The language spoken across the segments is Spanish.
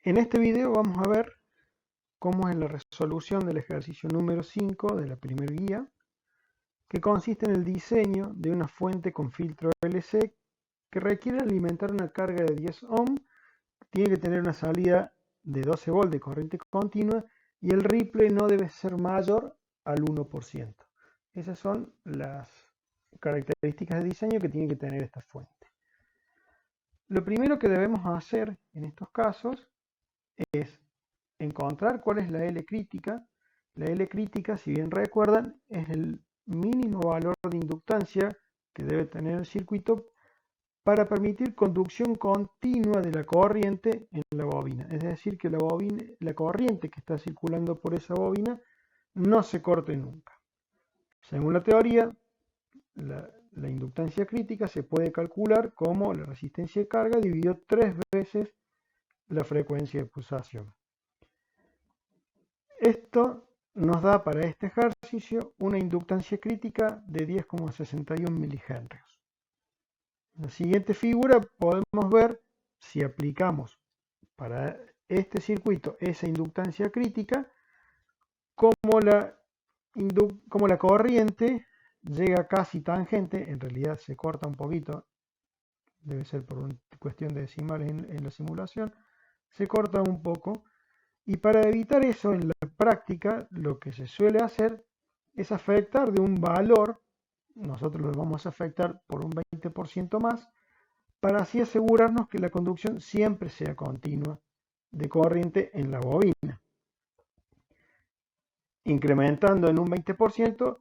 En este video vamos a ver cómo es la resolución del ejercicio número 5 de la primera guía, que consiste en el diseño de una fuente con filtro LC que requiere alimentar una carga de 10 ohm, tiene que tener una salida de 12 volt de corriente continua y el ripple no debe ser mayor al 1%. Esas son las características de diseño que tiene que tener esta fuente. Lo primero que debemos hacer en estos casos es encontrar cuál es la L crítica. La L crítica, si bien recuerdan, es el mínimo valor de inductancia que debe tener el circuito para permitir conducción continua de la corriente en la bobina. Es decir, que la corriente que está circulando por esa bobina no se corte nunca. Según la teoría, la inductancia crítica se puede calcular como la resistencia de carga dividido 3 veces la frecuencia de pulsación. Esto nos da para este ejercicio una inductancia crítica de 10,61 milihenrios. En la siguiente figura podemos ver si aplicamos para este circuito esa inductancia crítica, como la corriente llega casi tangente, en realidad se corta un poquito, debe ser por una cuestión de decimales en la simulación, se corta un poco. Y para evitar eso en la práctica, lo que se suele hacer es afectar de un valor, nosotros lo vamos a afectar por un 20% más, para así asegurarnos que la conducción siempre sea continua de corriente en la bobina. Incrementando en un 20%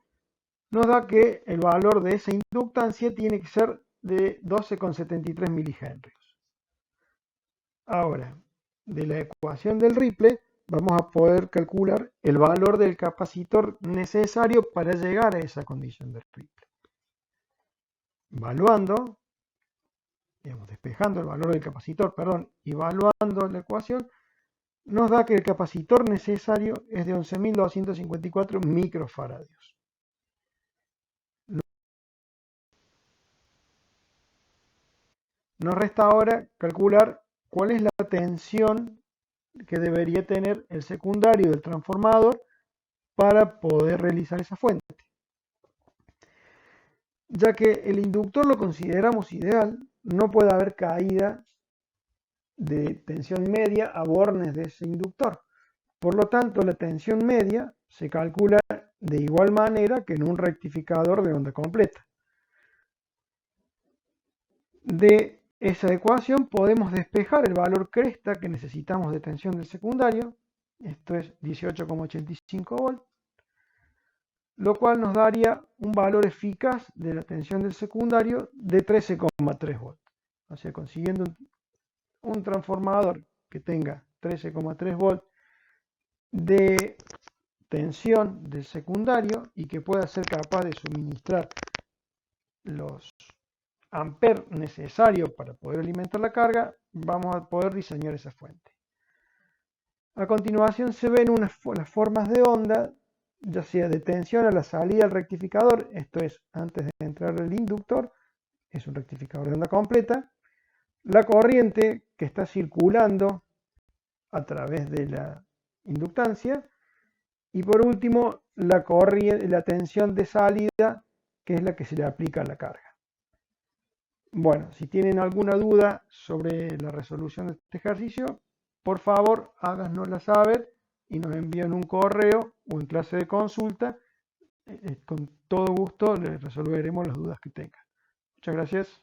nos da que el valor de esa inductancia tiene que ser de 12,73 milihenrios. Ahora, de la ecuación del ripple, vamos a poder calcular el valor del capacitor necesario para llegar a esa condición de ripple. Despejando el valor del capacitor, y evaluando la ecuación, nos da que el capacitor necesario es de 11.254 microfaradios. Nos resta ahora calcular cuál es la tensión que debería tener el secundario del transformador para poder realizar esa fuente. Ya que el inductor lo consideramos ideal, no puede haber caída de tensión media a bornes de ese inductor. Por lo tanto, la tensión media se calcula de igual manera que en un rectificador de onda completa. De esa ecuación podemos despejar el valor cresta que necesitamos de tensión del secundario, esto es 18,85 volt, lo cual nos daría un valor eficaz de la tensión del secundario de 13,3 volt. O sea, consiguiendo un transformador que tenga 13,3 volt de tensión del secundario y que pueda ser capaz de suministrar los amperes necesarios para poder alimentar la carga, vamos a poder diseñar esa fuente. A continuación se ven las formas de onda, ya sea de tensión a la salida del rectificador, esto es antes de entrar el inductor, es un rectificador de onda completa, la corriente que está circulando a través de la inductancia y por último la tensión de salida, que es la que se le aplica a la carga. Bueno, si tienen alguna duda sobre la resolución de este ejercicio, por favor háganosla saber y nos envían un correo o en clase de consulta. Con todo gusto les resolveremos las dudas que tengan. Muchas gracias.